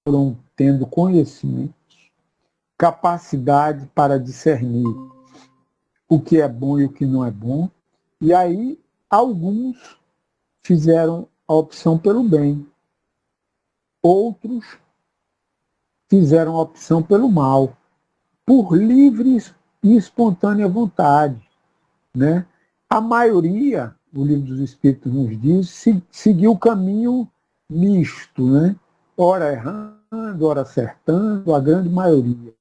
foram tendo conhecimento, capacidade para discernir o que é bom e o que não é bom, e aí alguns fizeram a opção pelo bem, outros fizeram a opção pelo mal, por livre e espontânea vontade, né? A maioria, o Livro dos Espíritos nos diz, seguiu o caminho misto, né? Ora errando, ora acertando, a grande maioria,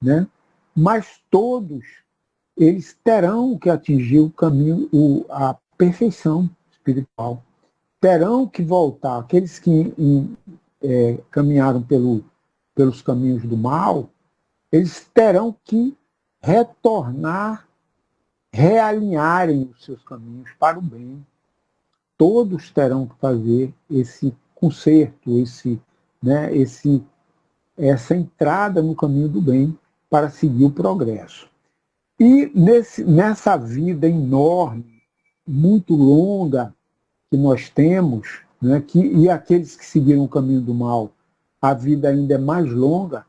né? Mas todos eles terão que atingir o caminho, a perfeição espiritual. Terão que voltar. Aqueles que caminharam pelos caminhos do mal, eles terão que retornar, realinharem os seus caminhos para o bem. Todos terão que fazer esse conserto, essa entrada no caminho do bem para seguir o progresso. E nessa vida enorme, muito longa que nós temos, né, e aqueles que seguiram o caminho do mal, a vida ainda é mais longa,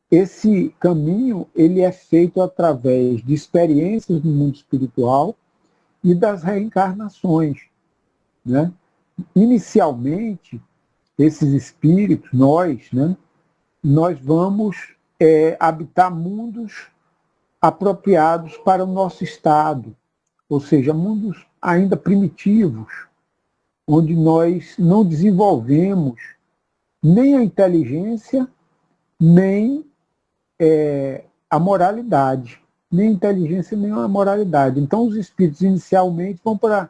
esse caminho ele é feito através de experiências no mundo espiritual e das reencarnações, né? Inicialmente, esses espíritos, nós vamos habitar mundos apropriados para o nosso estado, ou seja, mundos ainda primitivos, onde nós não desenvolvemos nem a inteligência, nem a moralidade. Nem a inteligência, nem a moralidade. Então, os espíritos inicialmente vão para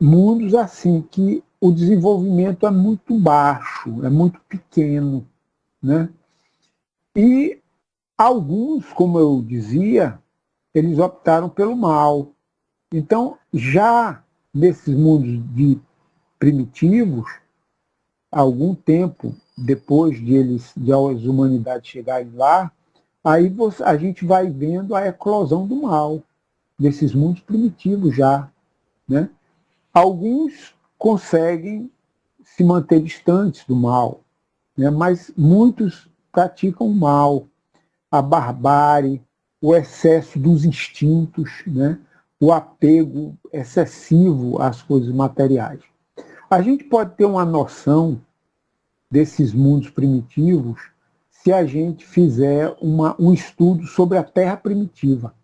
mundos assim, que o desenvolvimento é muito baixo, é muito pequeno, né? E alguns, como eu dizia, eles optaram pelo mal. Então, já nesses mundos primitivos, algum tempo depois de as humanidades chegarem lá, aí a gente vai vendo a eclosão do mal, desses mundos primitivos já, né? Alguns conseguem se manter distantes do mal, né? Mas muitos praticam o mal, a barbárie, o excesso dos instintos, né? O apego excessivo às coisas materiais. A gente pode ter uma noção desses mundos primitivos se a gente fizer um estudo sobre a Terra primitiva,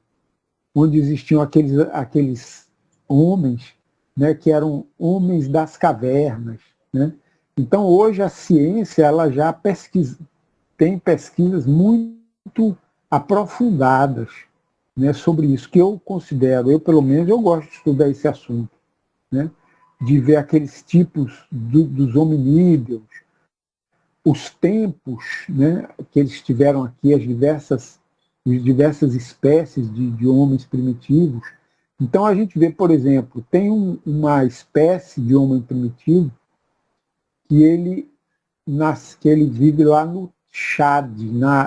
onde existiam aqueles homens, né, que eram homens das cavernas, né? Então, hoje a ciência ela já tem pesquisas muito aprofundadas, né, sobre isso, que eu considero, eu pelo menos, eu gosto de estudar esse assunto, né, de ver aqueles tipos dos hominídeos, os tempos, né, que eles tiveram aqui, as diversas espécies de homens primitivos. Então a gente vê, por exemplo, tem uma espécie de homem primitivo que ele vive lá no Chad,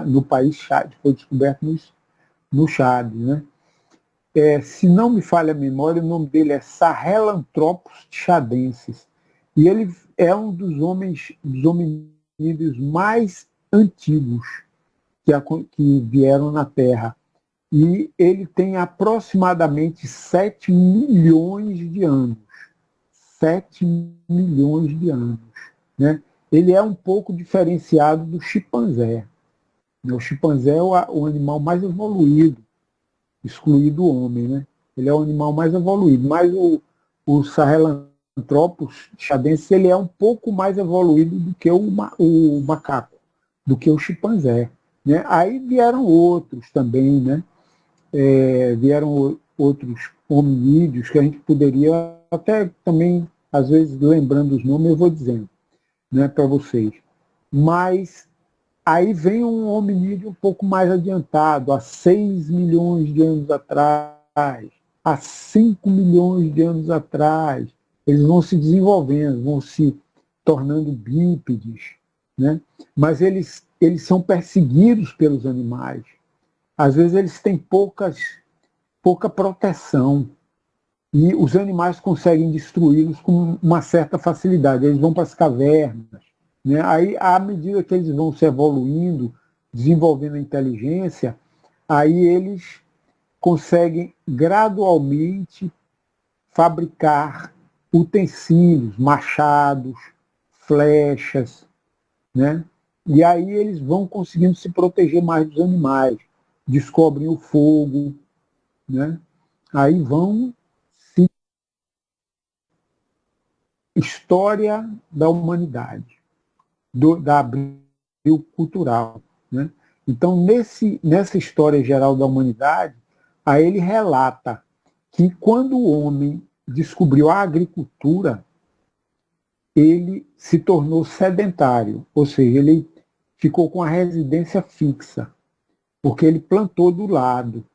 no país Chad, foi descoberto no Chad, né? Se não me falha a memória, o nome dele é Sahelanthropus chadensis. E ele é um dos hominídeos mais antigos que vieram na Terra. E ele tem aproximadamente 7 milhões de anos. 7 milhões de anos. Né? Ele é um pouco diferenciado do chimpanzé. O chimpanzé é o animal mais evoluído, excluído o homem. Né? Ele é o animal mais evoluído. Mas o Sahelanthropus chadensis ele é um pouco mais evoluído do que o macaco, do que o chimpanzé. Né? Aí vieram outros também, né? Vieram outros hominídeos que a gente poderia, até também, às vezes, lembrando os nomes, eu vou dizendo, né, para vocês. Mas aí vem um hominídeo um pouco mais adiantado, há 6 milhões de anos atrás, há 5 milhões de anos atrás. Eles vão se desenvolvendo, vão se tornando bípedes, né? Mas eles são perseguidos pelos animais. Às vezes eles têm pouca proteção e os animais conseguem destruí-los com uma certa facilidade. Eles vão para as cavernas, né? Aí, à medida que eles vão se evoluindo, desenvolvendo a inteligência, aí eles conseguem gradualmente fabricar utensílios, machados, flechas, né? E aí eles vão conseguindo se proteger mais dos animais, descobrem o fogo, né? Aí vão se história da humanidade, da abril cultural, né? Então nessa história geral da humanidade, aí ele relata que quando o homem descobriu a agricultura, ele se tornou sedentário, ou seja, ele ficou com a residência fixa, porque ele plantou do lado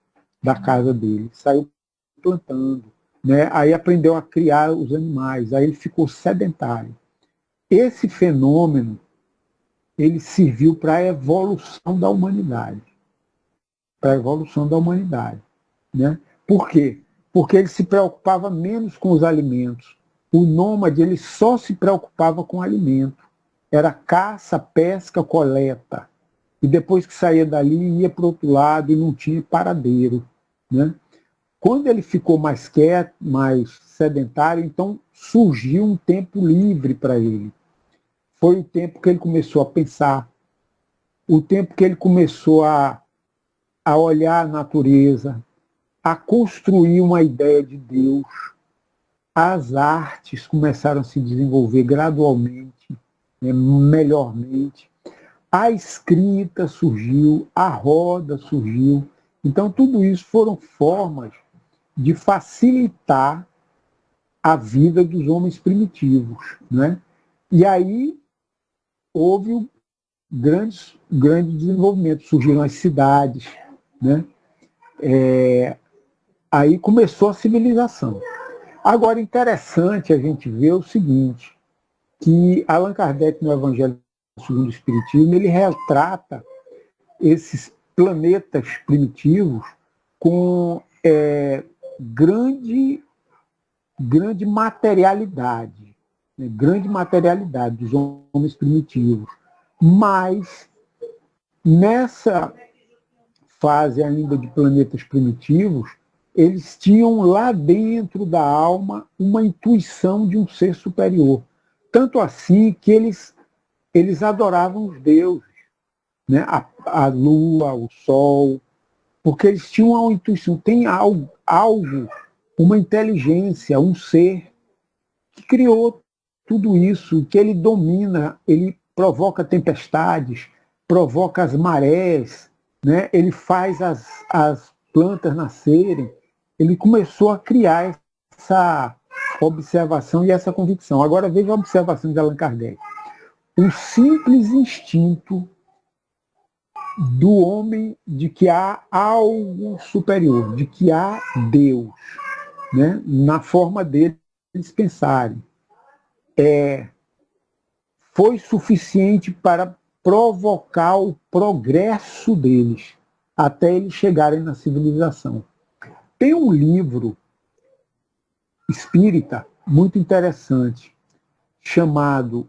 da casa dele, saiu plantando, né? Aí aprendeu a criar os animais, aí ele ficou sedentário. Esse fenômeno ele serviu para a evolução da humanidade, para a evolução da humanidade, né? Por quê? Porque ele se preocupava menos com os alimentos. O nômade ele só se preocupava com o alimento. Era caça, pesca, coleta. E depois que saía dali, ia para o outro lado e não tinha paradeiro, né? Quando ele ficou mais quieto, mais sedentário, então surgiu um tempo livre para ele. Foi o tempo que ele começou a pensar, o tempo que ele começou a olhar a natureza, a construir uma ideia de Deus. As artes começaram a se desenvolver gradualmente, né, melhormente. A escrita surgiu, a roda surgiu. Então, tudo isso foram formas de facilitar a vida dos homens primitivos, né? E aí houve um grande desenvolvimento, surgiram as cidades, né? Aí começou a civilização. Agora, interessante a gente ver o seguinte, que Allan Kardec, no Evangelho segundo o Espiritismo, ele retrata esses planetas primitivos com grande materialidade, né? Grande materialidade dos homens primitivos. Mas, nessa fase ainda de planetas primitivos, eles tinham lá dentro da alma uma intuição de um ser superior. Tanto assim que eles adoravam os deuses, né? A lua, o sol, porque eles tinham uma intuição, tem algo, uma inteligência, um ser que criou tudo isso, que ele domina, ele provoca tempestades, provoca as marés, né? Ele faz as plantas nascerem. Ele começou a criar essa observação e essa convicção. Agora veja a observação de Allan Kardec. Um simples instinto do homem de que há algo superior, de que há Deus, né? Na forma deles pensarem. Foi suficiente para provocar o progresso deles até eles chegarem na civilização. Tem um livro espírita muito interessante chamado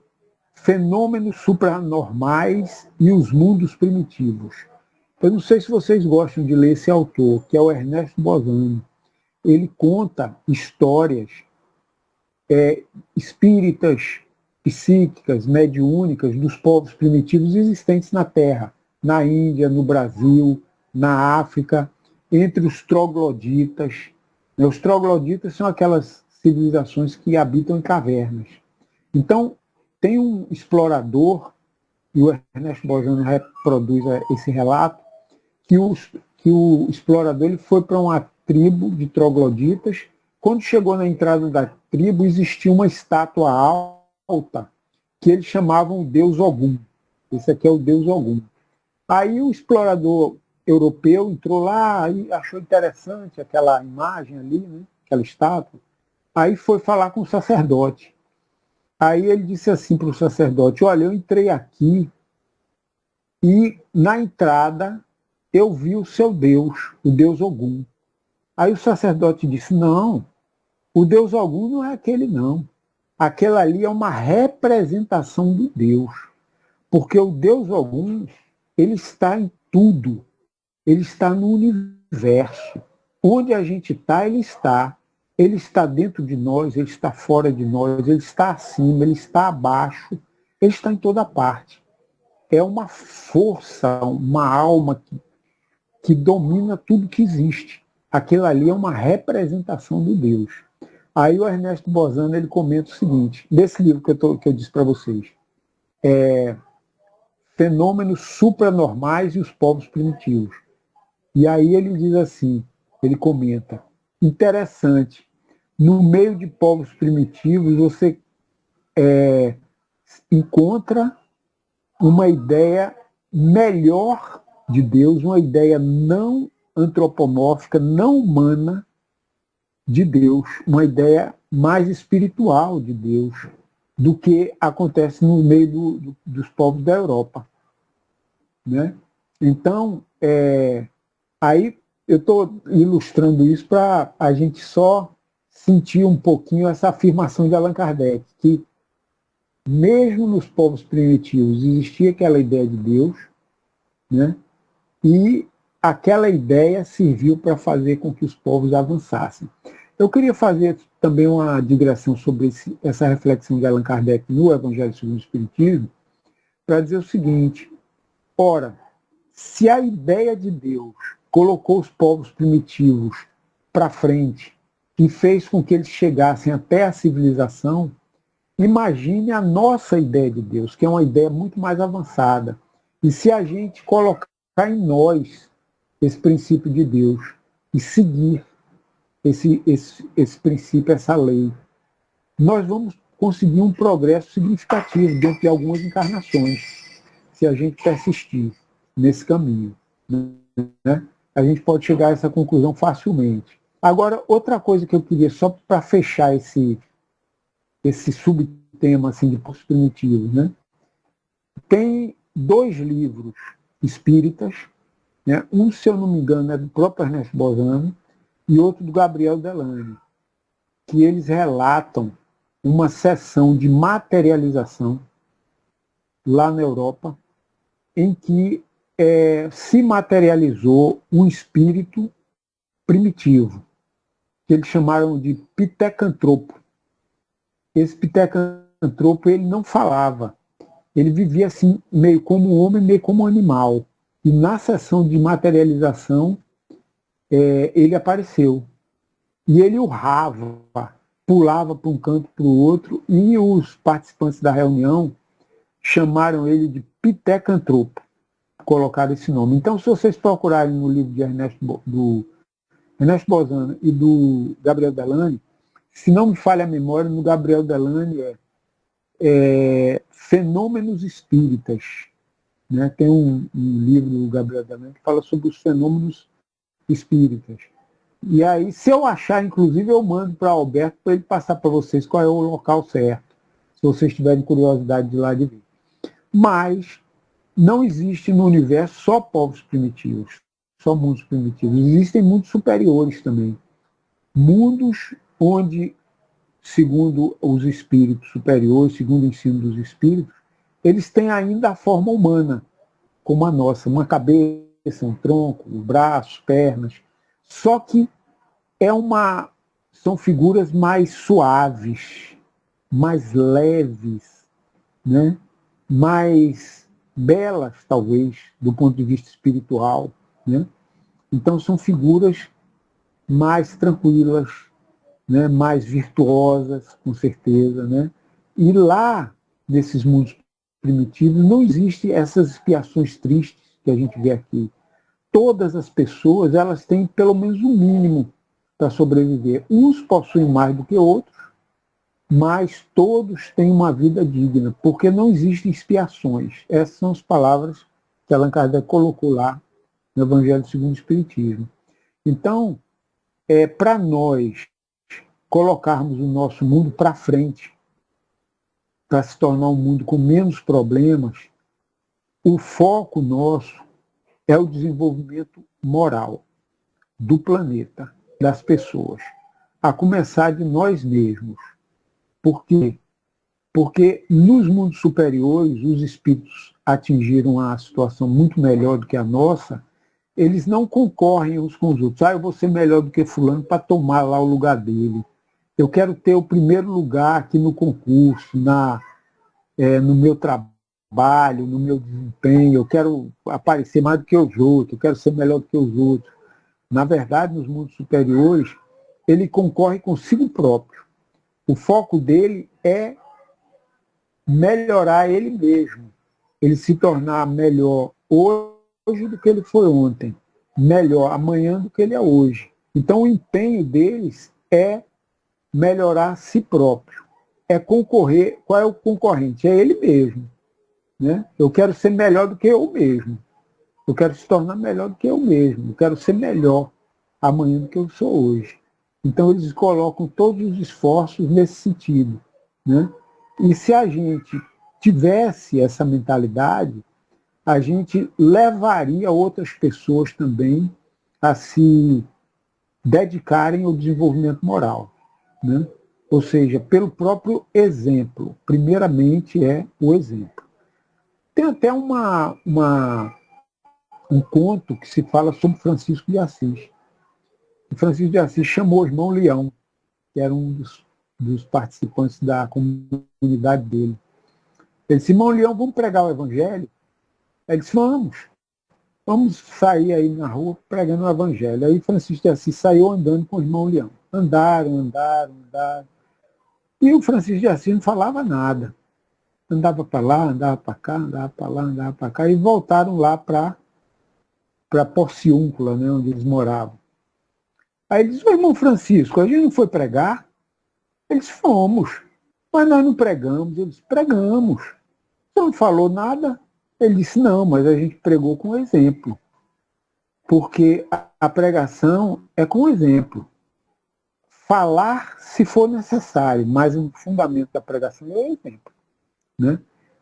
Fenômenos Supranormais e os Mundos Primitivos. Eu não sei se vocês gostam de ler esse autor, que é o Ernesto Bozano. Ele conta histórias espíritas, psíquicas, mediúnicas dos povos primitivos existentes na Terra, na Índia, no Brasil, na África, entre os trogloditas. Os trogloditas são aquelas civilizações que habitam em cavernas. Então, tem um explorador, e o Ernesto Bozano reproduz esse relato, que o explorador ele foi para uma tribo de trogloditas. Quando chegou na entrada da tribo, existia uma estátua alta que eles chamavam o Deus Ogum. Esse aqui é o Deus Ogum. Aí o explorador europeu entrou lá e achou interessante aquela imagem ali, né? Aquela estátua. Aí foi falar com o sacerdote. Aí ele disse assim para o sacerdote: olha, eu entrei aqui e na entrada eu vi o seu Deus, o Deus Ogum. Aí o sacerdote disse: não, o Deus Ogum não é aquele não. aquela ali é uma representação do Deus. Porque o Deus algum, ele está em tudo. Ele está no universo. Onde a gente está, ele está. Ele está dentro de nós, ele está fora de nós, ele está acima, ele está abaixo, ele está em toda parte. É uma força, uma alma que domina tudo que existe. Aquilo ali é uma representação do Deus. Aí o Ernesto Bozano ele comenta o seguinte, desse livro que eu disse para vocês, Fenômenos Supranormais e os Povos Primitivos. E aí ele diz assim, ele comenta, interessante, no meio de povos primitivos você encontra uma ideia melhor de Deus, uma ideia não antropomórfica, não humana de Deus, uma ideia mais espiritual de Deus do que acontece no meio dos povos da Europa. Né? Então, aí eu estou ilustrando isso para a gente só sentir um pouquinho essa afirmação de Allan Kardec, que mesmo nos povos primitivos existia aquela ideia de Deus, né? E aquela ideia serviu para fazer com que os povos avançassem. Eu queria fazer também uma digressão sobre essa reflexão de Allan Kardec no Evangelho segundo o Espiritismo, para dizer o seguinte, ora, se a ideia de Deus colocou os povos primitivos para frente e fez com que eles chegassem até a civilização, imagine a nossa ideia de Deus, que é uma ideia muito mais avançada. E se a gente colocar em nós esse princípio de Deus e seguir esse princípio, essa lei, nós vamos conseguir um progresso significativo dentro de algumas encarnações, se a gente persistir nesse caminho. Né? A gente pode chegar a essa conclusão facilmente. Agora, outra coisa que eu queria, só para fechar esse subtema assim, de povos primitivos, né? Tem 2 livros espíritas, né? Um, se eu não me engano, é do próprio Ernesto Bozano, e outro do Gabriel Delany, que eles relatam uma sessão de materialização lá na Europa, em que se materializou um espírito primitivo, que eles chamaram de pitecantropo. Esse pitecantropo ele não falava, ele vivia assim, meio como homem, meio como animal. E na sessão de materialização, ele apareceu. E ele urrava, pulava para um canto para o outro, e os participantes da reunião chamaram ele de pitecantropo, colocaram esse nome. Então, se vocês procurarem no livro de do Ernesto Bozano e do Gabriel Delany, se não me falha a memória, no Gabriel Delany Fenômenos Espíritas. Né? Tem um livro do Gabriel Delany que fala sobre os fenômenos espíritas. E aí, se eu achar, inclusive, eu mando para Alberto para ele passar para vocês qual é o local certo, se vocês tiverem curiosidade de ir lá de ver. Mas não existe no universo só povos primitivos, só mundos primitivos. Existem mundos superiores também. Mundos onde, segundo os espíritos superiores, segundo o ensino dos espíritos, eles têm ainda a forma humana, como a nossa, uma cabeça, um tronco, braços, pernas. Só que são figuras mais suaves, mais leves, né? Mais belas, talvez, do ponto de vista espiritual. Né? Então, são figuras mais tranquilas, né? Mais virtuosas, com certeza. Né? E lá, nesses mundos primitivos, não existem essas expiações tristes que a gente vê aqui. Todas as pessoas elas têm pelo menos um mínimo para sobreviver. Uns possuem mais do que outros, mas todos têm uma vida digna, porque não existem expiações. Essas são as palavras que Allan Kardec colocou lá no Evangelho segundo o Espiritismo. Então, para nós colocarmos o nosso mundo para frente, para se tornar um mundo com menos problemas, o foco nosso é o desenvolvimento moral do planeta, das pessoas, a começar de nós mesmos. Porque Porque nos mundos superiores, os espíritos atingiram a situação muito melhor do que a nossa, eles não concorrem uns com os outros. Eu vou ser melhor do que fulano para tomar lá o lugar dele. Eu quero ter o primeiro lugar aqui no concurso, no meu trabalho, no meu desempenho, eu quero aparecer mais do que os outros, eu quero ser melhor do que os outros. Na verdade, nos mundos superiores, ele concorre consigo próprio. O foco dele é melhorar ele mesmo, ele se tornar melhor hoje do que ele foi ontem, melhor amanhã do que ele é hoje. Então, o empenho deles é melhorar a si próprio, é concorrer. Qual é o concorrente? É ele mesmo. Né? Eu quero ser melhor do que eu mesmo, eu quero se tornar melhor do que eu mesmo, eu quero ser melhor amanhã do que eu sou hoje. Então, eles colocam todos os esforços nesse sentido. Né? E se a gente tivesse essa mentalidade, a gente levaria outras pessoas também a se dedicarem ao desenvolvimento moral. Né? Ou seja, pelo próprio exemplo. Primeiramente é o exemplo. Tem até um conto que se fala sobre Francisco de Assis. E Francisco de Assis chamou o irmão Leão, que era um dos participantes da comunidade dele. Ele disse: irmão Leão, vamos pregar o evangelho? Ele disse: vamos sair aí na rua pregando o evangelho. Aí Francisco de Assis saiu andando com o irmão Leão. Andaram. E o Francisco de Assis não falava nada. Andava para lá, andava para cá, andava para lá, andava para cá, e voltaram lá para Porciúncula, né, onde eles moravam. Aí ele disse: irmão Francisco, a gente não foi pregar? Eles: fomos, mas nós não pregamos. Eles: pregamos. Você não falou nada? Ele disse: não, mas a gente pregou com exemplo. Porque a pregação é com exemplo. Falar se for necessário, mas o fundamento da pregação é o exemplo. Né?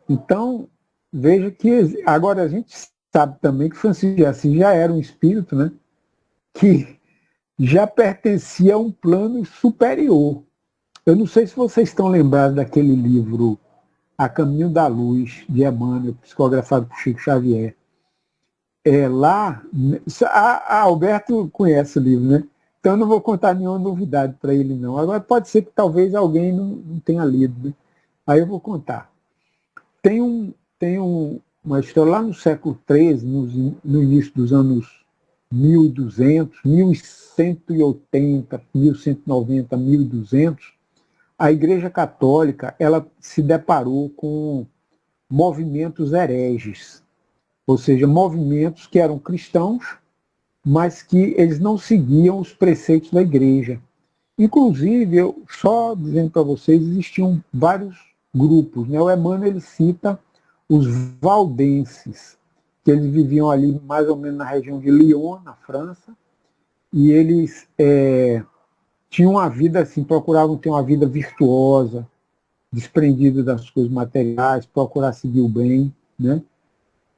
Então, veja que agora a gente sabe também que Francisco de Assis já era um espírito, né, que já pertencia a um plano superior. Eu não sei se vocês estão lembrados daquele livro A Caminho da Luz, de Emmanuel, psicografado por Chico Xavier. Lá, Alberto conhece o livro, né? Então eu não vou contar nenhuma novidade para ele, não. Agora pode ser que talvez alguém não tenha lido, né? Aí eu vou contar. Tem uma história lá no século XIII, no início dos anos 1200, 1180, 1190, 1200, a Igreja Católica ela se deparou com movimentos hereges, ou seja, movimentos que eram cristãos, mas que eles não seguiam os preceitos da Igreja. Inclusive, eu só dizendo para vocês, existiam vários grupos. Né? O Emmanuel ele cita os valdenses, que eles viviam ali mais ou menos na região de Lyon, na França, e eles tinham uma vida assim, procuravam ter uma vida virtuosa, desprendida das coisas materiais, procurar seguir o bem. Né?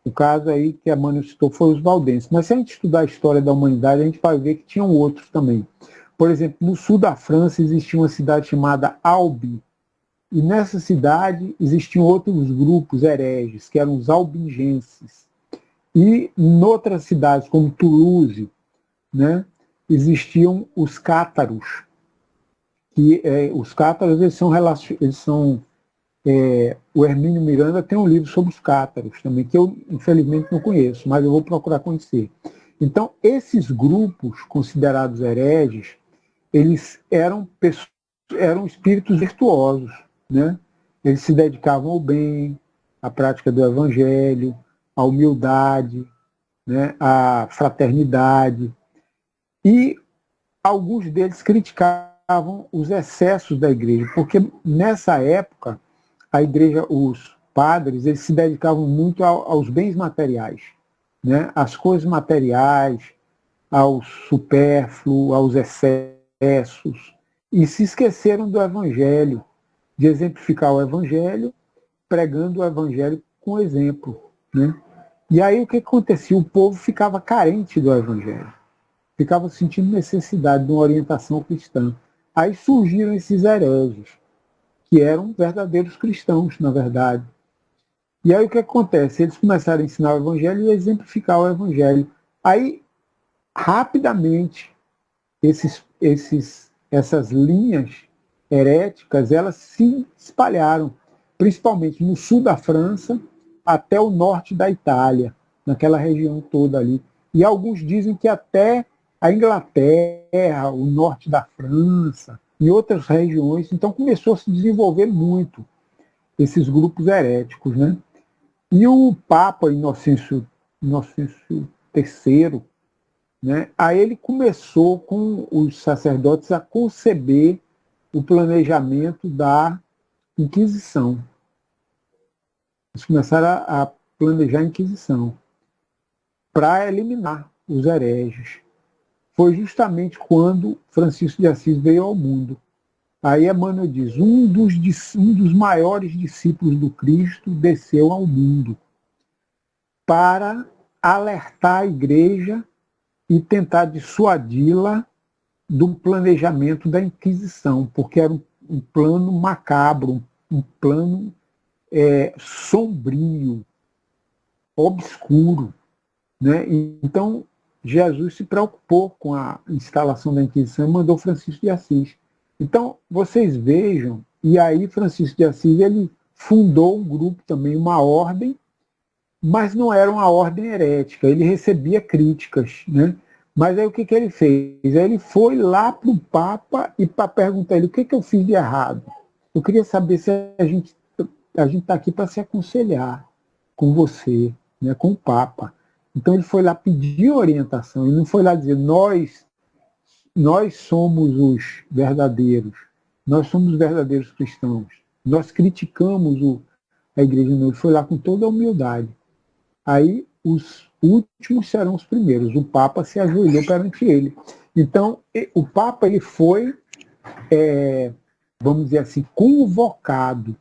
O caso aí que Emmanuel citou foi os valdenses. Mas se a gente estudar a história da humanidade, a gente vai ver que tinham outros também. Por exemplo, no sul da França existia uma cidade chamada Albi, e nessa cidade existiam outros grupos hereges, que eram os albingenses. E em outras cidades, como Toulouse, né, existiam os cátaros. Os cátaros eles são o Hermínio Miranda tem um livro sobre os cátaros também, que eu infelizmente não conheço, mas eu vou procurar conhecer. Então, esses grupos considerados hereges, eles eram espíritos virtuosos. Né? Eles se dedicavam ao bem, à prática do evangelho, à humildade, né? À fraternidade. E alguns deles criticavam os excessos da igreja, porque nessa época a igreja, os padres, eles se dedicavam muito aos bens materiais, né? Às coisas materiais, ao supérfluo, aos excessos, e se esqueceram do evangelho, de exemplificar o evangelho, pregando o evangelho com exemplo. Né? E aí o que acontecia? O povo ficava carente do evangelho, ficava sentindo necessidade de uma orientação cristã. Aí surgiram esses hereges, que eram verdadeiros cristãos, na verdade. E aí o que acontece? Eles começaram a ensinar o evangelho e a exemplificar o evangelho. Aí, rapidamente, essas linhas heréticas, elas se espalharam, principalmente no sul da França até o norte da Itália, naquela região toda ali. E alguns dizem que até a Inglaterra, o norte da França, em outras regiões. Então começou a se desenvolver muito esses grupos heréticos, né? E o Papa Inocêncio III, né, aí ele começou com os sacerdotes a conceber o planejamento da Inquisição. Eles começaram a planejar a Inquisição para eliminar os hereges. Foi justamente quando Francisco de Assis veio ao mundo. Aí Emmanuel diz, um dos maiores discípulos do Cristo desceu ao mundo para alertar a igreja e tentar dissuadi-la do planejamento da Inquisição, porque era um plano macabro, um plano sombrio, obscuro, né? Então, Jesus se preocupou com a instalação da Inquisição e mandou Francisco de Assis. Então, vocês vejam, e aí Francisco de Assis ele fundou um grupo também, uma ordem, mas não era uma ordem herética, ele recebia críticas, né? Mas aí o que ele fez? Aí ele foi lá para o Papa e para perguntar a ele o que eu fiz de errado. Eu queria saber se a gente está aqui para se aconselhar com você, né, com o Papa. Então ele foi lá pedir orientação, ele não foi lá dizer nós somos os verdadeiros, nós somos os verdadeiros cristãos, nós criticamos a igreja, não, ele foi lá com toda a humildade. Aí os últimos serão os primeiros. O Papa se ajoelhou perante ele. Então, o Papa ele foi, vamos dizer assim, convocado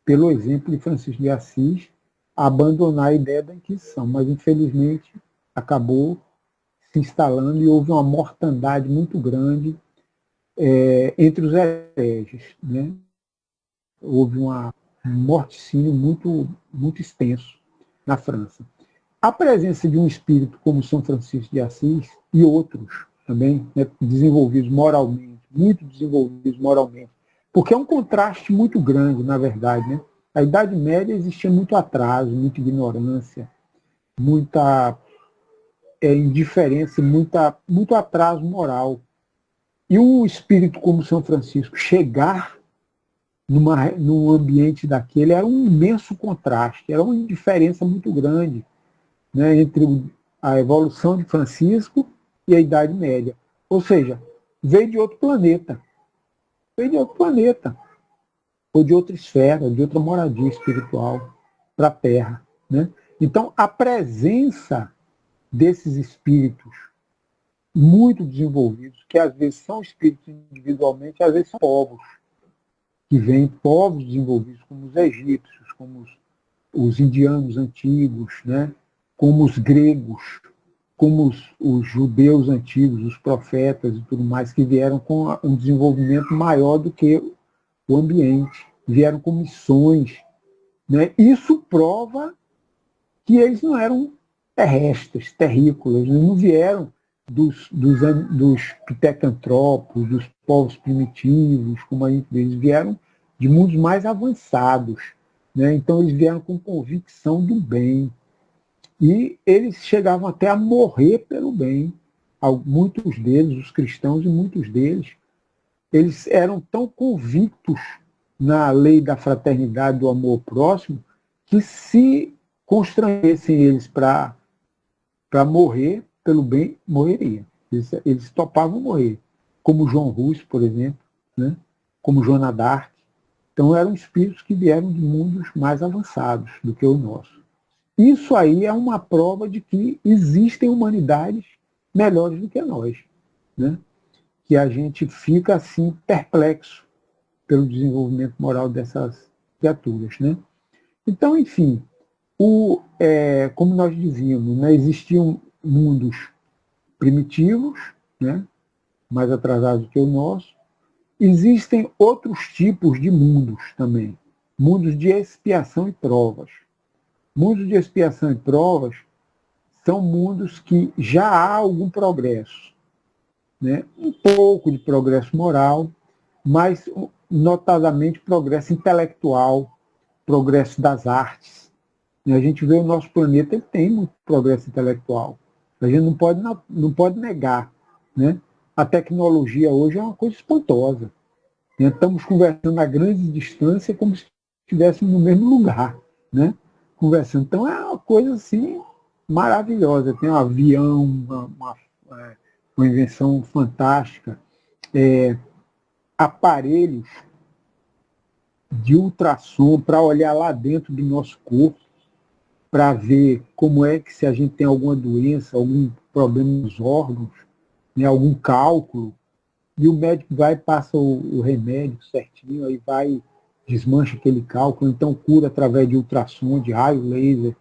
pelo exemplo de Francisco de Assis a abandonar a ideia da Inquisição, mas infelizmente acabou se instalando e houve uma mortandade muito grande entre os hereges, né? Houve um morticínio muito extenso na França. A presença de um espírito como São Francisco de Assis e outros também, né, desenvolvidos moralmente, muito desenvolvidos moralmente, porque é um contraste muito grande, na verdade. Né? A Idade Média existia muito atraso, muita ignorância, muita indiferença, muito atraso moral. E um espírito como São Francisco chegar num ambiente daquele era um imenso contraste, era uma diferença muito grande, né, entre a evolução de Francisco e a Idade Média. Ou seja, veio de outro planeta. Veio de outro planeta. Ou de outra esfera, de outra moradia espiritual para a Terra. Né? Então, a presença desses espíritos muito desenvolvidos, que às vezes são espíritos individualmente, às vezes são povos, que vêm povos desenvolvidos, como os egípcios, como os indianos antigos, né? Como os gregos, como os judeus antigos, os profetas e tudo mais, que vieram com um desenvolvimento maior do que o ambiente, vieram com missões. Né? Isso prova que eles não eram terrestres, terrícolas, eles não vieram dos pitecantropos, dos povos primitivos, como a gente vê, eles vieram de mundos mais avançados. Né? Então eles vieram com convicção do bem. E eles chegavam até a morrer pelo bem. Muitos deles, os cristãos e muitos deles, eles eram tão convictos na lei da fraternidade, do amor próximo, que se constrangessem eles para morrer pelo bem, morreriam. Eles topavam morrer. Como João Rus, por exemplo, né? Como Joana d'Arc. Então eram espíritos que vieram de mundos mais avançados do que o nosso. Isso aí é uma prova de que existem humanidades melhores do que nós, né? Que a gente fica assim perplexo pelo desenvolvimento moral dessas criaturas, né? Então, enfim, como nós dizíamos, né, existiam mundos primitivos, né, mais atrasados que o nosso, Existem outros tipos de mundos também. Mundos de expiação e provas. Mundos de expiação e provas são mundos que já há algum progresso, né? Um pouco de progresso moral, mas notadamente progresso intelectual, progresso das artes. E a gente vê o nosso planeta, ele tem muito progresso intelectual. A gente não pode negar, né? A tecnologia hoje é uma coisa espantosa. Estamos conversando a grande distância como se estivéssemos no mesmo lugar, né? Conversando. Então é uma coisa assim maravilhosa. Tem um avião, uma invenção fantástica, aparelhos de ultrassom para olhar lá dentro do nosso corpo, para ver como é que se a gente tem alguma doença, algum problema nos órgãos, né, algum cálculo, e o médico vai e passa o remédio certinho, aí vai, desmancha aquele cálculo, então cura através de ultrassom, de raio laser.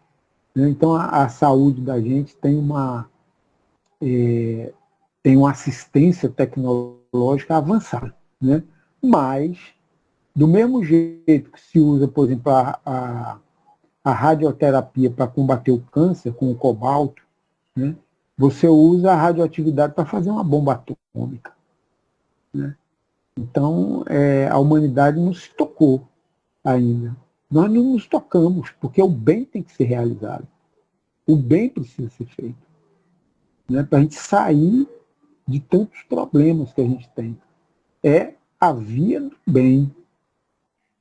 Né? Então a saúde da gente tem uma assistência tecnológica avançada. Né? Mas, do mesmo jeito que se usa, por exemplo, a radioterapia para combater o câncer com o cobalto, né? Você usa a radioatividade para fazer uma bomba atômica. Né? Então, a humanidade não se tocou ainda. Nós não nos tocamos, porque o bem tem que ser realizado. O bem precisa ser feito. Né? Para a gente sair de tantos problemas que a gente tem. É a via do bem.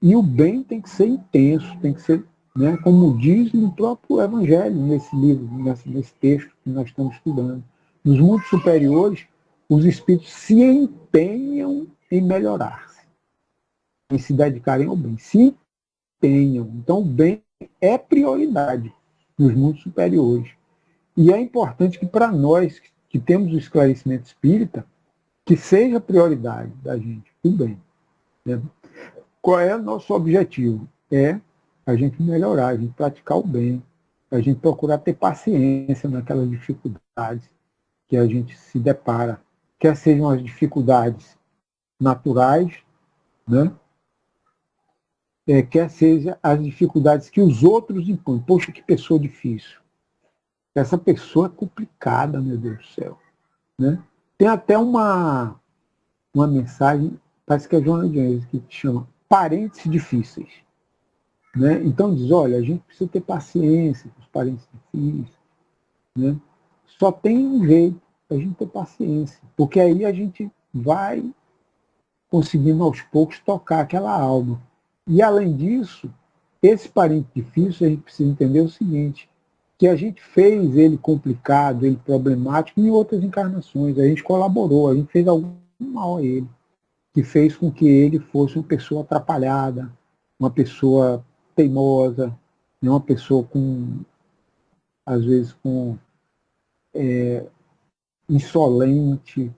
E o bem tem que ser intenso, tem que ser, né, como diz no próprio Evangelho, nesse livro, nesse texto que nós estamos estudando. Nos mundos superiores, os espíritos se empenham em melhorar-se, em se dedicarem ao bem. Se empenham. Então, o bem é prioridade nos mundos superiores. E é importante que, para nós que temos o esclarecimento espírita, que seja prioridade da gente, o bem. Né? Qual é o nosso objetivo? É a gente melhorar, a gente praticar o bem, a gente procurar ter paciência naquelas dificuldades que a gente se depara, quer sejam as dificuldades naturais, né? Quer sejam as dificuldades que os outros impõem. Poxa, que pessoa difícil. Essa pessoa é complicada, meu Deus do céu. Né? Tem até uma mensagem, parece que é Joana de Anjos, que chama Parentes Difíceis. Né? Então diz, olha, a gente precisa ter paciência com os parentes difíceis. Né? Só tem um jeito, a gente ter paciência, porque aí a gente vai conseguindo aos poucos tocar aquela alma. E além disso, esse parente difícil, a gente precisa entender o seguinte, que a gente fez ele complicado, ele problemático em outras encarnações, a gente colaborou, a gente fez algum mal a ele, que fez com que ele fosse uma pessoa atrapalhada, uma pessoa teimosa, uma pessoa com, às vezes, com insolente,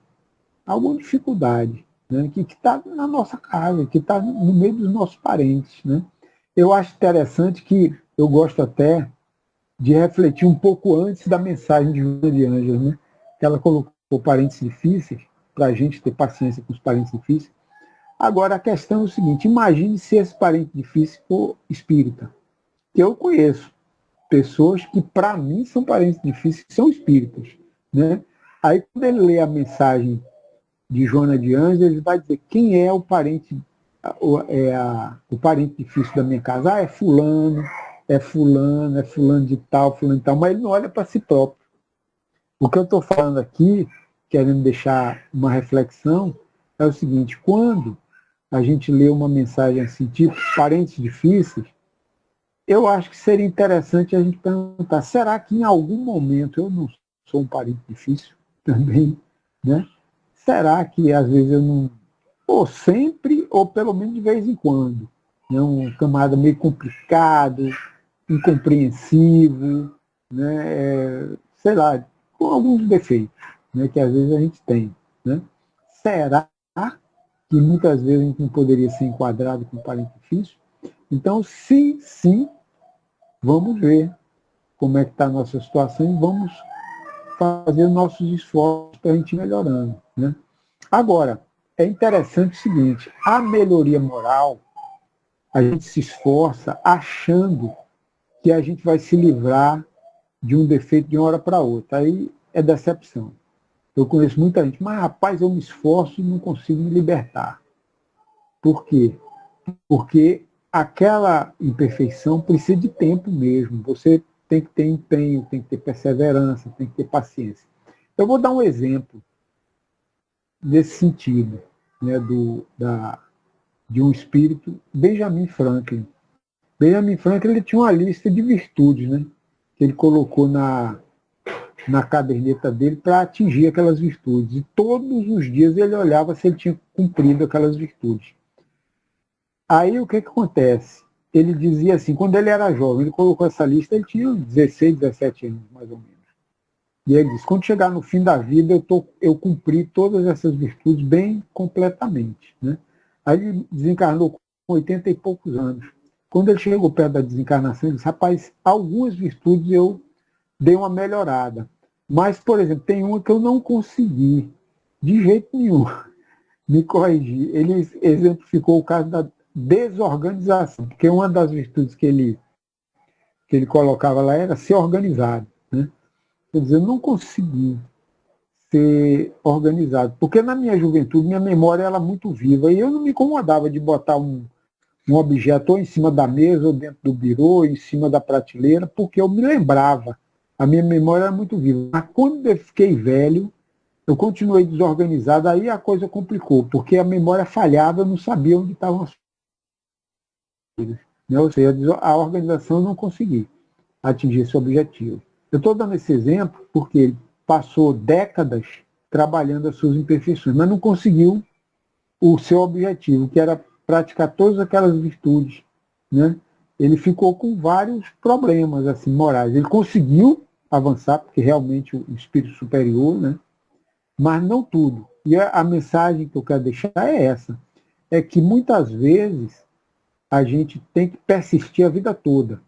alguma dificuldade, né, que está na nossa casa, que está no meio dos nossos parentes. Né? Eu acho interessante que eu gosto até de refletir um pouco antes da mensagem de Joana de Ângeles, né, que ela colocou parentes difíceis, para a gente ter paciência com os parentes difíceis. Agora, a questão é o seguinte, imagine se esse parente difícil for espírita. Eu conheço pessoas que, para mim, são parentes difíceis, que são espíritas. Né? Aí, quando ele lê a mensagem de Joana de Ângeles, ele vai dizer quem é o parente, o parente difícil da minha casa. Ah, é fulano, é fulano, é fulano de tal, mas ele não olha para si próprio. O que eu estou falando aqui, querendo deixar uma reflexão, é o seguinte, quando a gente lê uma mensagem assim, tipo parentes difíceis, eu acho que seria interessante a gente perguntar, será que em algum momento eu não sou um parente difícil também? Né? Será que às vezes eu não... Ou sempre, ou pelo menos de vez em quando. Né? Um camarada meio complicado, incompreensivo, né? Sei lá, com alguns defeitos, né? Que às vezes a gente tem. Né? Será que muitas vezes a gente não poderia ser enquadrado com parente difícil? Então, se sim, vamos ver como é que está a nossa situação e vamos fazer nossos esforços para a gente ir melhorando. Né? Agora, é interessante o seguinte, a melhoria moral, a gente se esforça achando que a gente vai se livrar de um defeito de uma hora para outra. Aí é decepção. Eu conheço muita gente, mas rapaz, eu me esforço e não consigo me libertar. Por quê? Porque aquela imperfeição precisa de tempo mesmo. Você tem que ter empenho, tem que ter perseverança, tem que ter paciência. Eu vou dar um exemplo nesse sentido, né, de um espírito, Benjamin Franklin. Benjamin Franklin ele tinha uma lista de virtudes, né, que ele colocou na caderneta dele para atingir aquelas virtudes. E todos os dias ele olhava se ele tinha cumprido aquelas virtudes. Aí o que acontece? Ele dizia assim, quando ele era jovem, ele colocou essa lista, ele tinha 16, 17 anos, mais ou menos. E ele disse, quando chegar no fim da vida, eu cumpri todas essas virtudes bem completamente. Né? Aí ele desencarnou com 80 e poucos anos. Quando ele chegou perto da desencarnação, ele disse, rapaz, algumas virtudes eu dei uma melhorada. Mas, por exemplo, tem uma que eu não consegui, de jeito nenhum, me corrigir. Ele exemplificou o caso da desorganização, porque uma das virtudes que ele colocava lá era ser organizado. Né? Quer dizer, eu não consegui ser organizado, porque na minha juventude, minha memória era muito viva, e eu não me incomodava de botar um objeto ou em cima da mesa, ou dentro do birô, ou em cima da prateleira, porque eu me lembrava. A minha memória era muito viva. Mas quando eu fiquei velho, eu continuei desorganizado, aí a coisa complicou, porque a memória falhava, eu não sabia onde estavam as coisas. Né? Ou seja, a organização eu não consegui atingir esse objetivo. Eu estou dando esse exemplo porque ele passou décadas trabalhando as suas imperfeições, mas não conseguiu o seu objetivo, que era praticar todas aquelas virtudes. Né? Ele ficou com vários problemas assim, morais. Ele conseguiu avançar, porque realmente o espírito superior, né? Mas não tudo. E a mensagem que eu quero deixar é essa, é que muitas vezes a gente tem que persistir a vida toda.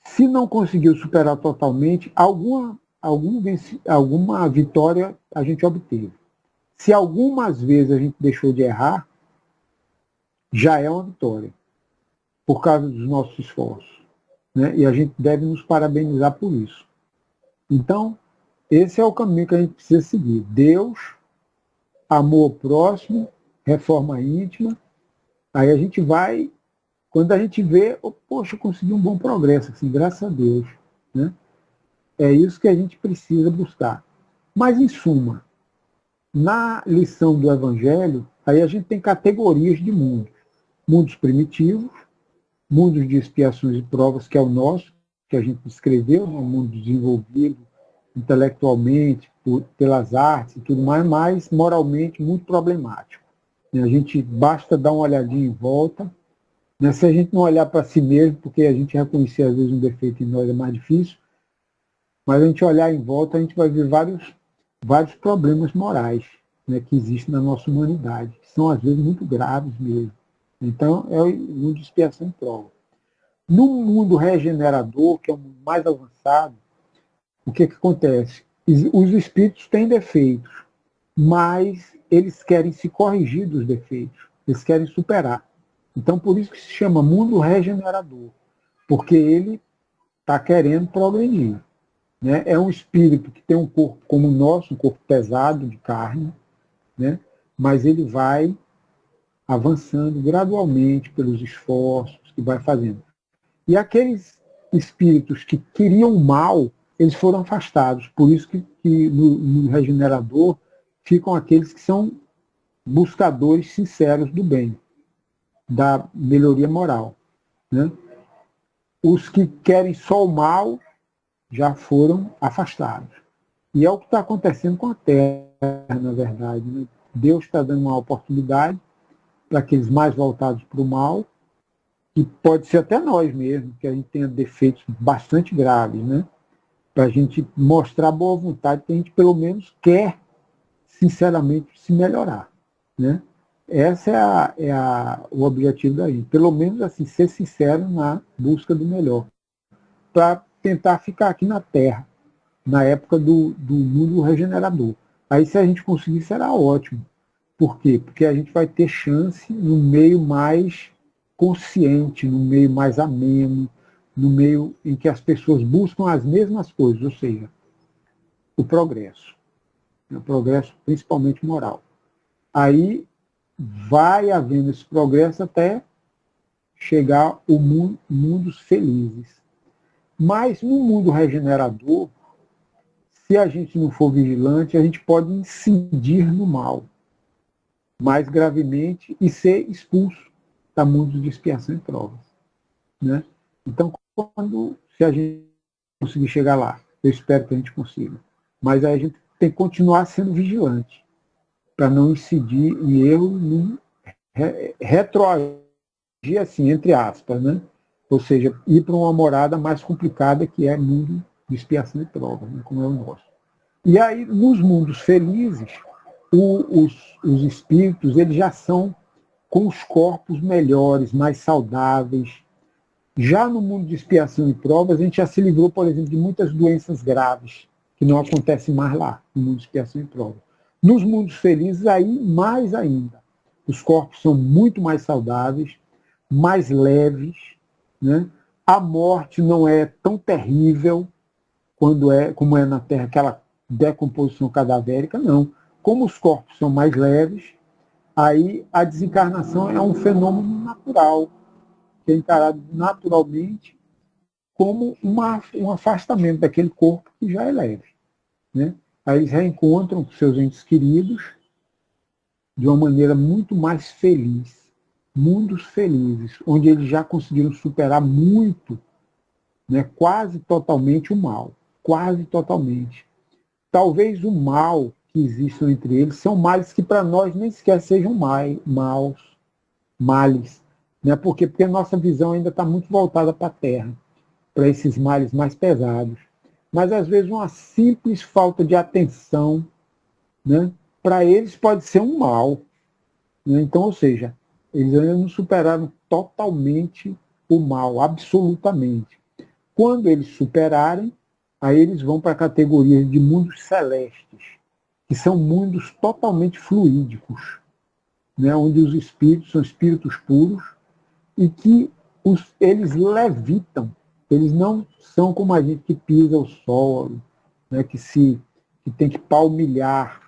Se não conseguiu superar totalmente, alguma vitória a gente obteve. Se algumas vezes a gente deixou de errar, já é uma vitória, por causa dos nossos esforços. Né? E a gente deve nos parabenizar por isso. Então, esse é o caminho que a gente precisa seguir. Deus, amor ao próximo, reforma íntima. Aí a gente vai, quando a gente vê, oh, poxa, eu consegui um bom progresso, assim, graças a Deus. Né? É isso que a gente precisa buscar. Mas, em suma, na lição do Evangelho, aí a gente tem categorias de mundos. Mundos primitivos, mundos de expiações e provas, que é o nosso, que a gente descreveu, um mundo desenvolvido intelectualmente, pelas artes e tudo mais, mas moralmente muito problemático. A gente basta dar uma olhadinha em volta. Né? Se a gente não olhar para si mesmo, porque a gente reconhecer às vezes um defeito em nós é mais difícil, mas a gente olhar em volta, a gente vai ver vários problemas morais, né, que existem na nossa humanidade, que são às vezes muito graves mesmo. Então, é o mundo de expiação e prova. No mundo regenerador, que é o mundo mais avançado, o que acontece? Os espíritos têm defeitos, mas eles querem se corrigir dos defeitos, eles querem superar. Então, por isso que se chama mundo regenerador, porque ele está querendo progredir. Né? É um espírito que tem um corpo como o nosso, um corpo pesado de carne, né? Mas ele vai avançando gradualmente pelos esforços que vai fazendo. E aqueles espíritos que queriam o mal, eles foram afastados. Por isso que no regenerador ficam aqueles que são buscadores sinceros do bem, da melhoria moral. Né? Os que querem só o mal já foram afastados. E é o que está acontecendo com a Terra, na verdade. Né? Deus está dando uma oportunidade para aqueles mais voltados para o mal, que pode ser até nós mesmos, que a gente tenha defeitos bastante graves, né? Para a gente mostrar boa vontade, que a gente pelo menos quer, sinceramente, se melhorar. Né? Esse o objetivo da gente. Pelo menos assim, ser sincero na busca do melhor. Para tentar ficar aqui na Terra, na época do mundo regenerador. Aí se a gente conseguir, será ótimo. Por quê? Porque a gente vai ter chance no meio mais consciente, no meio mais ameno, no meio em que as pessoas buscam as mesmas coisas, ou seja, o progresso principalmente moral. Aí vai havendo esse progresso até chegar ao mundos felizes. Mas no mundo regenerador, se a gente não for vigilante, a gente pode incidir no mal mais gravemente e ser expulso da mundo de expiação e provas. Né? Então, se a gente conseguir chegar lá, eu espero que a gente consiga, mas aí a gente tem que continuar sendo vigilante para não incidir em erro, nem retroagir, assim, entre aspas, né? Ou seja, ir para uma morada mais complicada que é mundo de expiação e prova, né? Como é o nosso. E aí, nos mundos felizes, os espíritos eles já são com os corpos melhores, mais saudáveis. Já no mundo de expiação e provas, a gente já se livrou, por exemplo, de muitas doenças graves, que não acontecem mais lá, no mundo de expiação e provas. Nos mundos felizes, aí mais ainda. Os corpos são muito mais saudáveis, mais leves, né? A morte não é tão terrível como é na Terra, aquela decomposição cadavérica, não. Como os corpos são mais leves, aí a desencarnação é um fenômeno natural, que é encarado naturalmente como um afastamento daquele corpo que já é leve. Né? Aí eles reencontram com seus entes queridos de uma maneira muito mais feliz, mundos felizes, onde eles já conseguiram superar muito, né, quase totalmente o mal, quase totalmente. Talvez o mal que existam entre eles são males que para nós nem sequer sejam males. Né? Por quê? Porque a nossa visão ainda está muito voltada para a Terra, para esses males mais pesados. Mas às vezes uma simples falta de atenção, né, para eles pode ser um mal. Né? Então, ou seja, eles ainda não superaram totalmente o mal, absolutamente. Quando eles superarem, aí eles vão para a categoria de mundos celestes, que são mundos totalmente fluídicos, né? Onde os espíritos são espíritos puros e que eles levitam. Eles não são como a gente que pisa o solo, né? que tem que palmilhar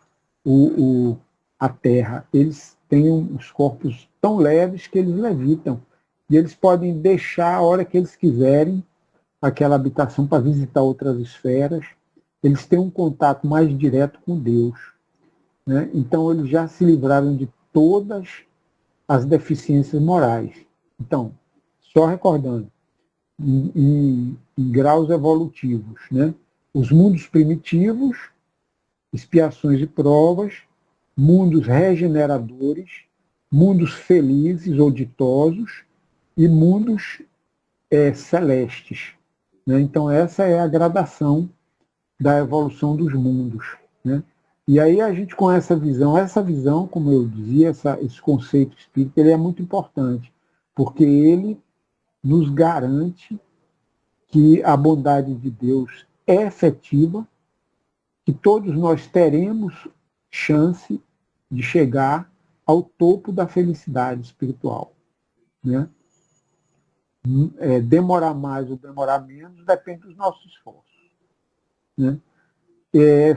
a terra. Eles têm os corpos tão leves que eles levitam. E eles podem deixar a hora que eles quiserem aquela habitação para visitar outras esferas. Eles têm um contato mais direto com Deus. Né? Então, eles já se livraram de todas as deficiências morais. Então, só recordando, em graus evolutivos, né? Os mundos primitivos, expiações e provas, mundos regeneradores, mundos felizes ou ditosos e mundos celestes. Né? Então, essa é a gradação da evolução dos mundos. Né? E aí a gente com essa visão, como eu dizia, esse conceito espírita, ele é muito importante, porque ele nos garante que a bondade de Deus é efetiva, que todos nós teremos chance de chegar ao topo da felicidade espiritual. Né? Demorar mais ou demorar menos depende dos nossos esforços. Né?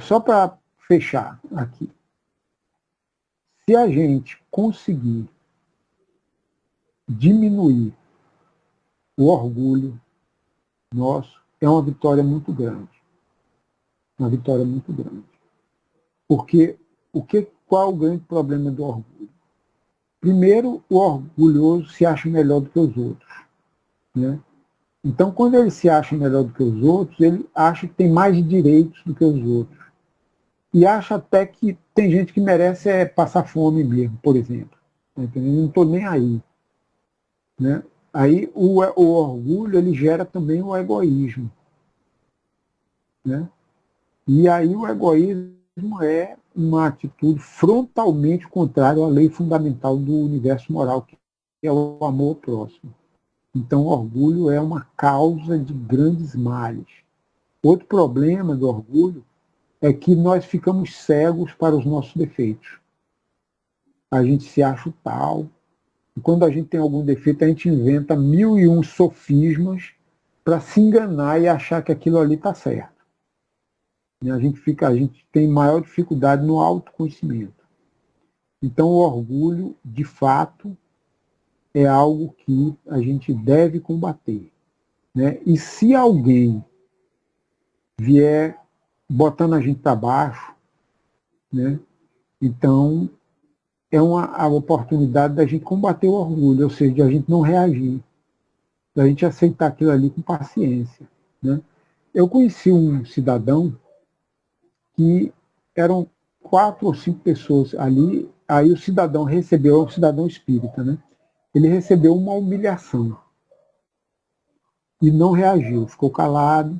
Só para fechar aqui. Se a gente conseguir diminuir o orgulho nosso, é uma vitória muito grande. Uma vitória muito grande. Porque qual é o grande problema do orgulho? Primeiro, o orgulhoso se acha melhor do que os outros. Né? Então, quando ele se acha melhor do que os outros, ele acha que tem mais direitos do que os outros. E acha até que tem gente que merece passar fome mesmo, por exemplo. Tá entendendo? Não estou nem aí. Né? Aí o orgulho ele gera também o egoísmo. Né? E aí o egoísmo é uma atitude frontalmente contrária à lei fundamental do universo moral, que é o amor ao próximo. Então, o orgulho é uma causa de grandes males. Outro problema do orgulho é que nós ficamos cegos para os nossos defeitos. a gente se acha o tal. E quando a gente tem algum defeito, a gente inventa 1001 sofismas para se enganar e achar que aquilo ali está certo. E a gente tem maior dificuldade no autoconhecimento. Então, o orgulho, de fato, é algo que a gente deve combater. Né? E se alguém vier botando a gente para baixo, né? Então é a oportunidade da gente combater o orgulho, ou seja, de a gente não reagir, da gente aceitar aquilo ali com paciência. Né? Eu conheci um cidadão que eram 4 ou 5 pessoas ali, aí o cidadão recebeu, um cidadão espírita, né? Ele recebeu uma humilhação e não reagiu, ficou calado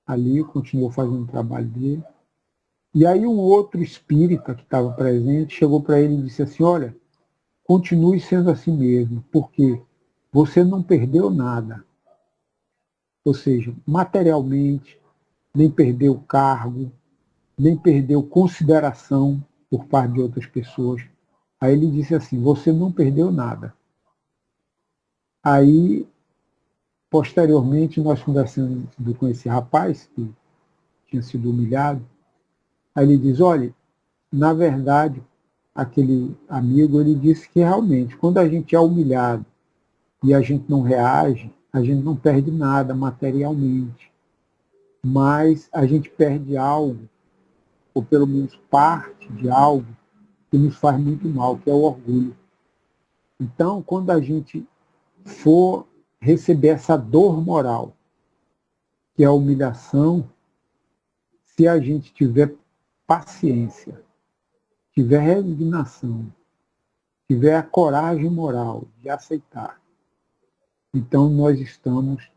ali, continuou fazendo o trabalho dele. E aí um outro espírita que estava presente chegou para ele e disse assim, olha, continue sendo assim mesmo, porque você não perdeu nada. Ou seja, materialmente, nem perdeu cargo, nem perdeu consideração por parte de outras pessoas. Aí ele disse assim, você não perdeu nada. Aí, posteriormente, nós conversando com esse rapaz, que tinha sido humilhado, aí ele diz, olha, na verdade, aquele amigo, ele disse que realmente, quando a gente é humilhado e a gente não reage, a gente não perde nada materialmente, mas a gente perde algo, ou pelo menos parte de algo, que nos faz muito mal, que é o orgulho. Então, quando a gente for receber essa dor moral, que é a humilhação, se a gente tiver paciência, tiver resignação, tiver a coragem moral de aceitar, então nós estamos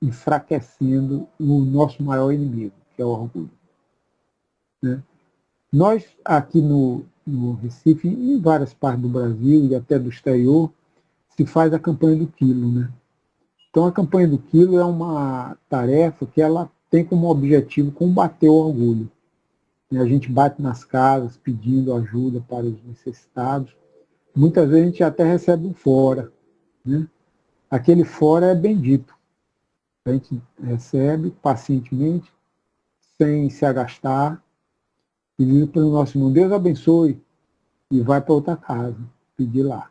enfraquecendo o nosso maior inimigo, que é o orgulho. Né? Nós, aqui no Recife, em várias partes do Brasil e até do exterior, se faz a campanha do quilo. Né? Então, a campanha do quilo é uma tarefa que ela tem como objetivo combater o orgulho. E a gente bate nas casas pedindo ajuda para os necessitados. Muitas vezes a gente até recebe um fora. Né? Aquele fora é bendito. A gente recebe pacientemente, sem se agastar, pedindo para o nosso irmão, Deus abençoe, e vai para outra casa, pedir lá.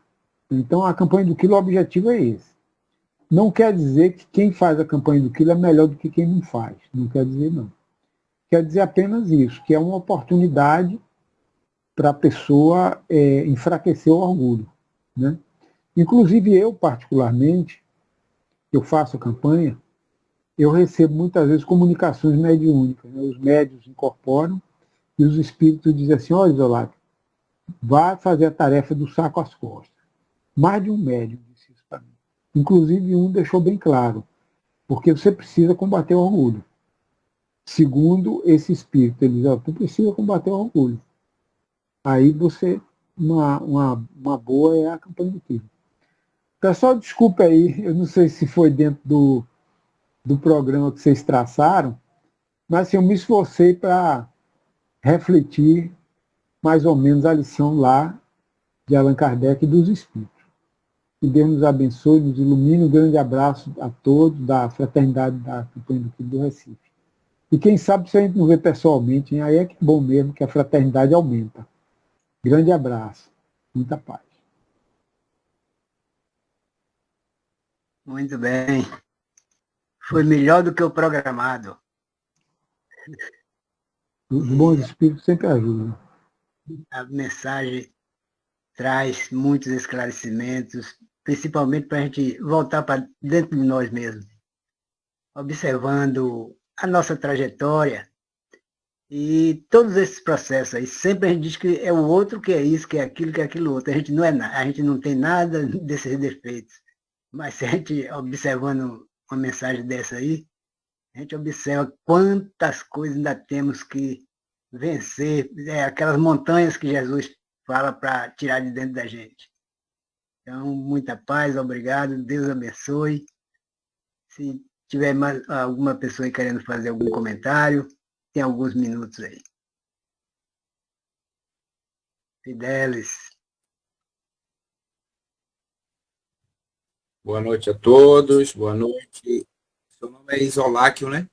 Então, a campanha do quilo, o objetivo é esse. Não quer dizer que quem faz a campanha do quilo é melhor do que quem não faz. Não quer dizer, não. Quer dizer apenas isso, que é uma oportunidade para a pessoa enfraquecer o orgulho. Né? Inclusive, eu, particularmente, eu faço a campanha, eu recebo muitas vezes comunicações mediúnicas. Né? Os médios incorporam e os espíritos dizem assim, olha, Isolado, vá fazer a tarefa do saco às costas. Mais de um médium disse isso para mim. Inclusive, um deixou bem claro, porque você precisa combater o orgulho. Segundo esse espírito, ele diz, ó, tu precisa combater o orgulho. Aí você, uma boa é a campanha do quilo. Pessoal, desculpa aí, eu não sei se foi dentro do programa que vocês traçaram, mas assim, eu me esforcei para refletir mais ou menos a lição lá de Allan Kardec e dos Espíritos. Que Deus nos abençoe, nos ilumine. Um grande abraço a todos da fraternidade da Campanha do Quilo do Recife. E quem sabe se a gente não vê pessoalmente, hein? Aí é que é bom mesmo, que a fraternidade aumenta. Grande abraço. Muita paz. Muito bem. Foi melhor do que o programado. Os bons espíritos sempre ajudam. A mensagem traz muitos esclarecimentos, principalmente para a gente voltar para dentro de nós mesmos, observando a nossa trajetória e todos esses processos aí. Sempre a gente diz que é o outro que é isso, que é aquilo, que é aquilo outro. A gente não é nada, a gente não tem nada desses defeitos. Mas se a gente observando uma mensagem dessa aí, a gente observa quantas coisas ainda temos que vencer, aquelas montanhas que Jesus fala para tirar de dentro da gente. Então, muita paz, obrigado, Deus abençoe. Se tiver mais alguma pessoa aí querendo fazer algum comentário, tem alguns minutos aí. Fidelis. Boa noite a todos, boa noite. Seu nome é Isoláquio, né?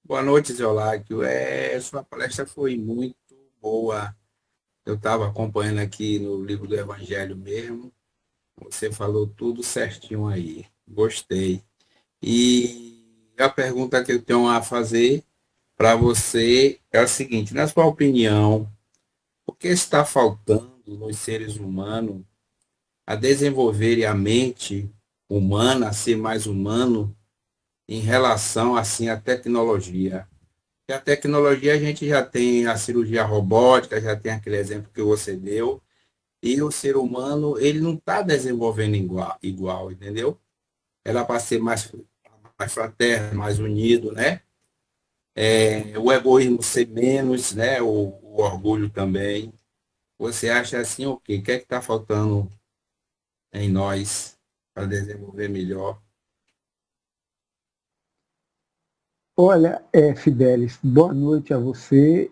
Boa noite, Isoláquio. Sua palestra foi muito boa. Eu estava acompanhando aqui no livro do Evangelho mesmo. Você falou tudo certinho aí. Gostei. E a pergunta que eu tenho a fazer para você é a seguinte: na sua opinião, o que está faltando nos seres humanos a desenvolverem a mente humana, a ser mais humano em relação assim à tecnologia? E a tecnologia a gente já tem a cirurgia robótica, já tem aquele exemplo que você deu, e o ser humano ele não está desenvolvendo igual, entendeu? Era para ser mais fraterno, mais unido, né? O egoísmo ser menos, né? O orgulho também. Você acha assim o quê? O que é que está faltando em nós para desenvolver melhor? Olha, Fidelis, boa noite a você.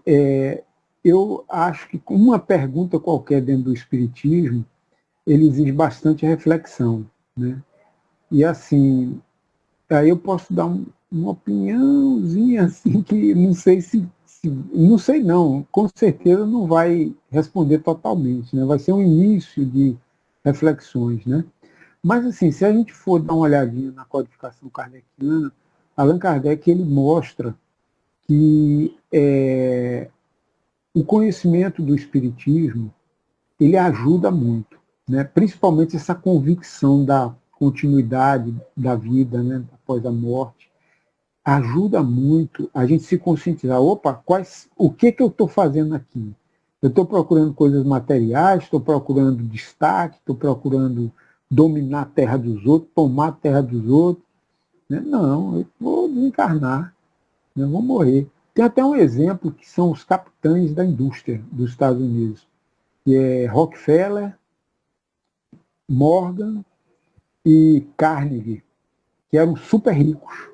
Eu acho que uma pergunta qualquer dentro do Espiritismo, ele exige bastante reflexão, né? E assim, aí eu posso dar uma opiniãozinha assim que não sei não sei não, com certeza não vai responder totalmente, né? Vai ser um início de reflexões, né? Mas assim, se a gente for dar uma olhadinha na codificação kardeciana, Allan Kardec ele mostra que o conhecimento do espiritismo ele ajuda muito, né? Principalmente essa convicção da continuidade da vida, né? Após a morte, ajuda muito a gente se conscientizar. Opa, o que eu estou fazendo aqui? Eu estou procurando coisas materiais, estou procurando destaque, estou procurando dominar a terra dos outros, tomar a terra dos outros. Né? Não, eu vou desencarnar, né? Vou morrer. Tem até um exemplo que são os capitães da indústria dos Estados Unidos, que é Rockefeller, Morgan e Carnegie, que eram super ricos.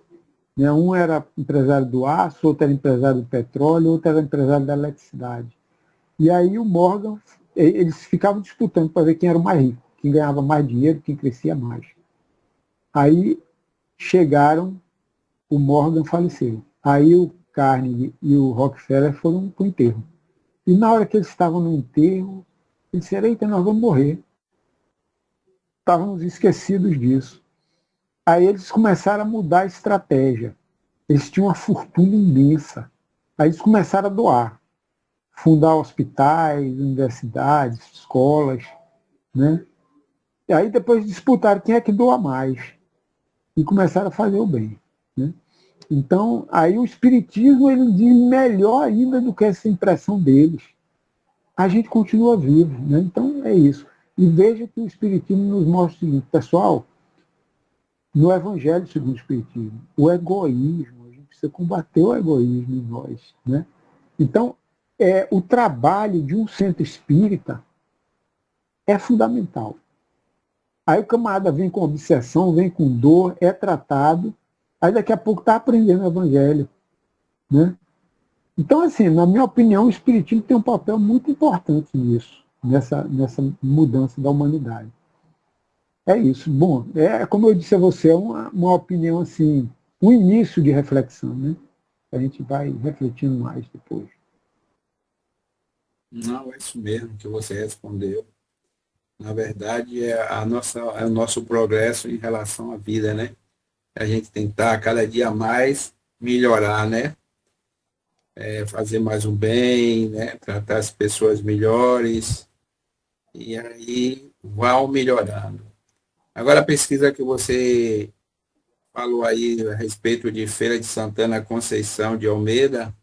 Né? Um era empresário do aço, outro era empresário do petróleo, outro era empresário da eletricidade. E aí o Morgan, eles ficavam disputando para ver quem era o mais rico, quem ganhava mais dinheiro, quem crescia mais. Aí chegaram, o Morgan faleceu. Aí o Carnegie e o Rockefeller foram para o enterro. E na hora que eles estavam no enterro, eles disseram, eita, nós vamos morrer. Estávamos esquecidos disso. Aí eles começaram a mudar a estratégia. Eles tinham uma fortuna imensa. Aí eles começaram a doar, fundar hospitais, universidades, escolas, né? E aí depois disputaram quem é que doa mais e começaram a fazer o bem, né? Então, aí o espiritismo ele diz melhor ainda do que essa impressão deles. A gente continua vivo, né? Então é isso. E veja que o espiritismo nos mostra o seguinte, pessoal, no Evangelho segundo o Espiritismo, o egoísmo, a gente precisa combater o egoísmo em nós, né? Então, o trabalho de um centro espírita é fundamental. Aí o camarada vem com obsessão, vem com dor, é tratado, aí daqui a pouco está aprendendo o Evangelho, né? Então, assim, na minha opinião, o Espiritismo tem um papel muito importante nisso, nessa mudança da humanidade. É isso. Bom, como eu disse a você, é uma opinião assim, um início de reflexão, né? A gente vai refletindo mais depois. Não, é isso mesmo que você respondeu. Na verdade, é o nosso progresso em relação à vida, né? A gente tentar cada dia mais melhorar, né? Fazer mais um bem, né? Tratar as pessoas melhores e aí vão melhorando. Agora, a pesquisa que você falou aí a respeito de Feira de Santana Conceição de Almeida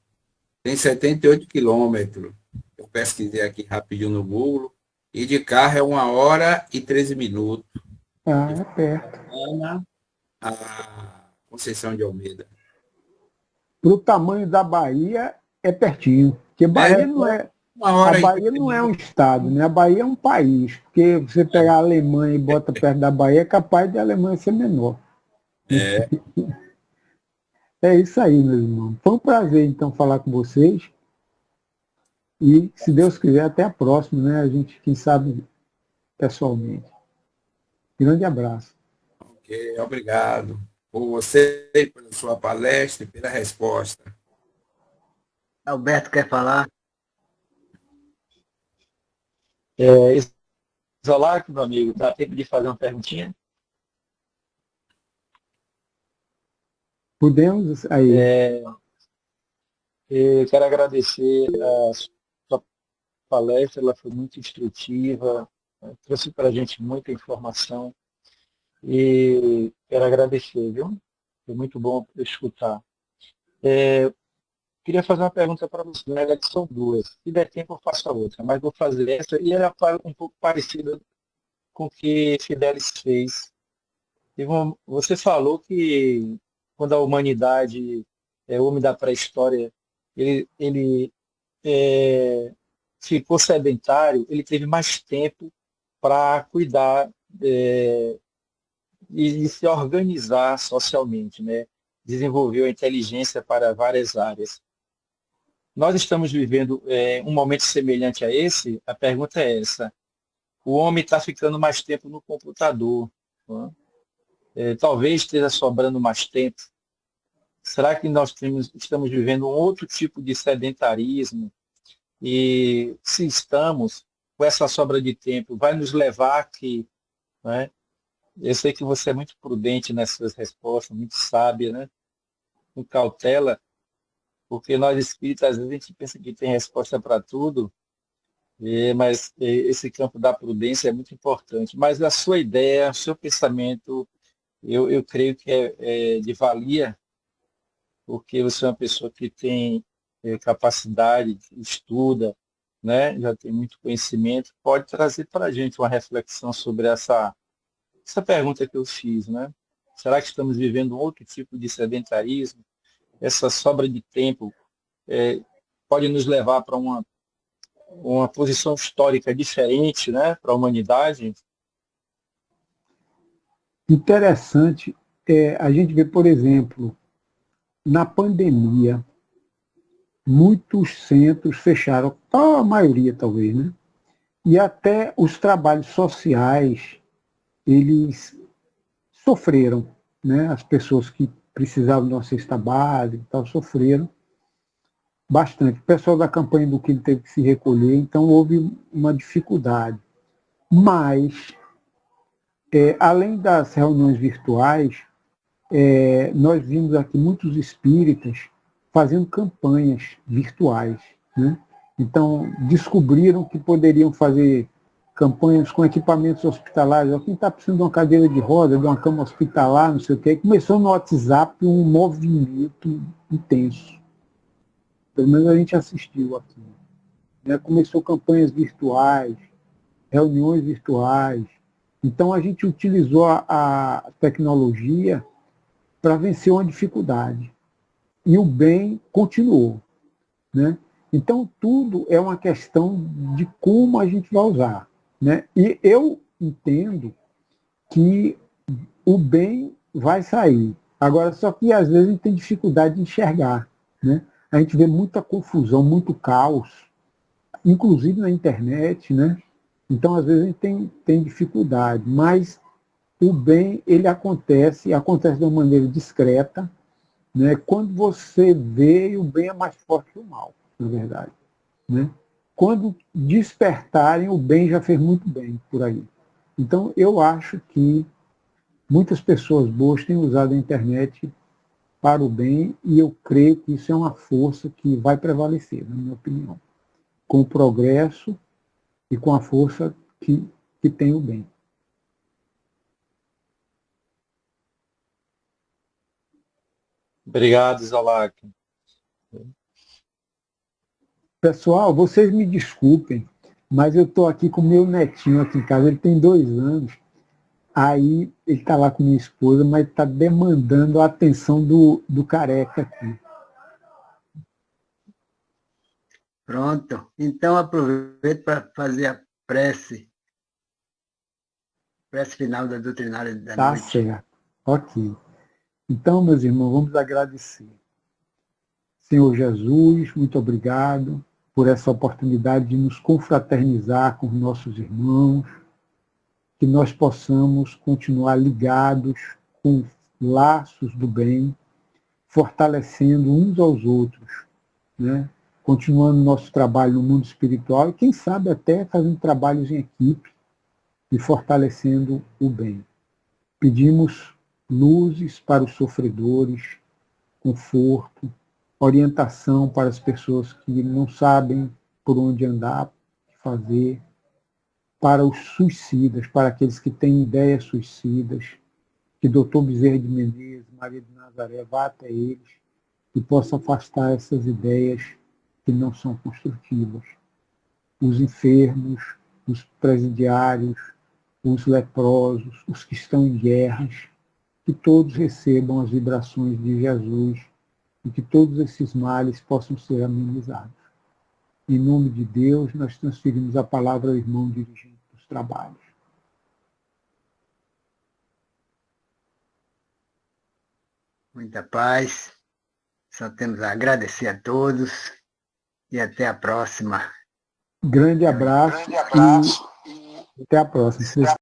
tem 78 quilômetros. Eu pesquisei aqui rapidinho no Google e de carro é 1 hora e 13 minutos. Ah, De é perto. Santana a Conceição de Almeida. Para o tamanho da Bahia, é pertinho. Porque Bahia não é. Uma A hora e Bahia 13 não é um minutos. estado, né? A Bahia é um país. Porque você pegar a Alemanha e bota perto da Bahia, é capaz de a Alemanha ser menor. É, É isso aí, meus irmãos. Foi um prazer, então, falar com vocês. E, se Deus quiser, até a próxima, né? A gente, quem sabe, pessoalmente. Grande abraço. Ok, obrigado por você, pela sua palestra e pela resposta. Alberto quer falar? Isolar, meu amigo, dá tempo de fazer uma perguntinha? Podemos aí. Eu quero agradecer a sua palestra, ela foi muito instrutiva, trouxe para a gente muita informação e quero agradecer, viu? Foi muito bom escutar. Queria fazer uma pergunta para você, na verdade são duas. Se der tempo eu faço a outra, mas vou fazer essa e ela fala um pouco parecida com o que Fidelis fez. Você falou que quando a humanidade, o homem da pré-história, ele ficou sedentário, ele teve mais tempo para cuidar e se organizar socialmente, né? Desenvolveu a inteligência para várias áreas. Nós estamos vivendo um momento semelhante a esse? A pergunta é essa. O homem está ficando mais tempo no computador, né? Talvez esteja sobrando mais tempo. Será que nós estamos vivendo um outro tipo de sedentarismo? E se estamos, com essa sobra de tempo, vai nos levar aqui, né? Eu sei que você é muito prudente nessas respostas, muito sábia, né? Com cautela, porque nós espíritas, às vezes, a gente pensa que tem resposta para tudo, mas esse campo da prudência é muito importante. Mas a sua ideia, o seu pensamento, eu creio que é de valia, porque você é uma pessoa que tem capacidade, estuda, né? Já tem muito conhecimento, pode trazer para a gente uma reflexão sobre essa pergunta que eu fiz, né? Será que estamos vivendo um outro tipo de sedentarismo? Essa sobra de tempo pode nos levar para uma posição histórica diferente, né? Para a humanidade? Interessante, a gente vê, por exemplo, na pandemia, muitos centros fecharam, a maioria talvez, né? E até os trabalhos sociais, eles sofreram, né? As pessoas que precisavam de uma cesta básica e tal, sofreram bastante. O pessoal da campanha do Quilo teve que se recolher, então houve uma dificuldade. Mas, além das reuniões virtuais, nós vimos aqui muitos espíritas fazendo campanhas virtuais, né? Então, descobriram que poderiam fazer campanhas com equipamentos hospitalares. Quem está precisando de uma cadeira de roda, de uma cama hospitalar, não sei o quê. Começou no WhatsApp um movimento intenso. Pelo menos a gente assistiu aqui, né? Começou campanhas virtuais, reuniões virtuais. Então, a gente utilizou a tecnologia para vencer uma dificuldade. E o bem continuou, né? Então, tudo é uma questão de como a gente vai usar, né? E eu entendo que o bem vai sair. Agora, só que às vezes a gente tem dificuldade de enxergar, né? A gente vê muita confusão, muito caos, inclusive na internet, né? Então, às vezes a gente tem dificuldade, mas o bem, ele acontece de uma maneira discreta, né? Quando você vê, o bem é mais forte que o mal, na verdade, né? Quando despertarem, o bem já fez muito bem por aí. Então, eu acho que muitas pessoas boas têm usado a internet para o bem e eu creio que isso é uma força que vai prevalecer, na minha opinião, com o progresso e com a força que tem o bem. Obrigado, Isolac. Pessoal, vocês me desculpem, mas eu estou aqui com o meu netinho aqui em casa, ele tem 2 anos, aí ele está lá com minha esposa, mas está demandando a atenção do careca aqui. Pronto. Então aproveito para fazer a prece final da doutrinária da Tá noite. certo. Ok. Então, meus irmãos, vamos agradecer. Senhor Jesus, muito obrigado por essa oportunidade de nos confraternizar com os nossos irmãos, que nós possamos continuar ligados com laços do bem, fortalecendo uns aos outros, né? Continuando nosso trabalho no mundo espiritual e, quem sabe, até fazendo trabalhos em equipe e fortalecendo o bem. Pedimos luzes para os sofredores, conforto, orientação para as pessoas que não sabem por onde andar, o que fazer, para os suicidas, para aqueles que têm ideias suicidas, que Dr. Bezerra de Menezes, Maria de Nazaré, vá até eles e possa afastar essas ideias que não são construtivas. Os enfermos, os presidiários, os leprosos, os que estão em guerras, que todos recebam as vibrações de Jesus e que todos esses males possam ser amenizados. Em nome de Deus, nós transferimos a palavra ao irmão dirigente dos trabalhos. Muita paz. Só temos a agradecer a todos e até a próxima. Grande abraço. E até a próxima.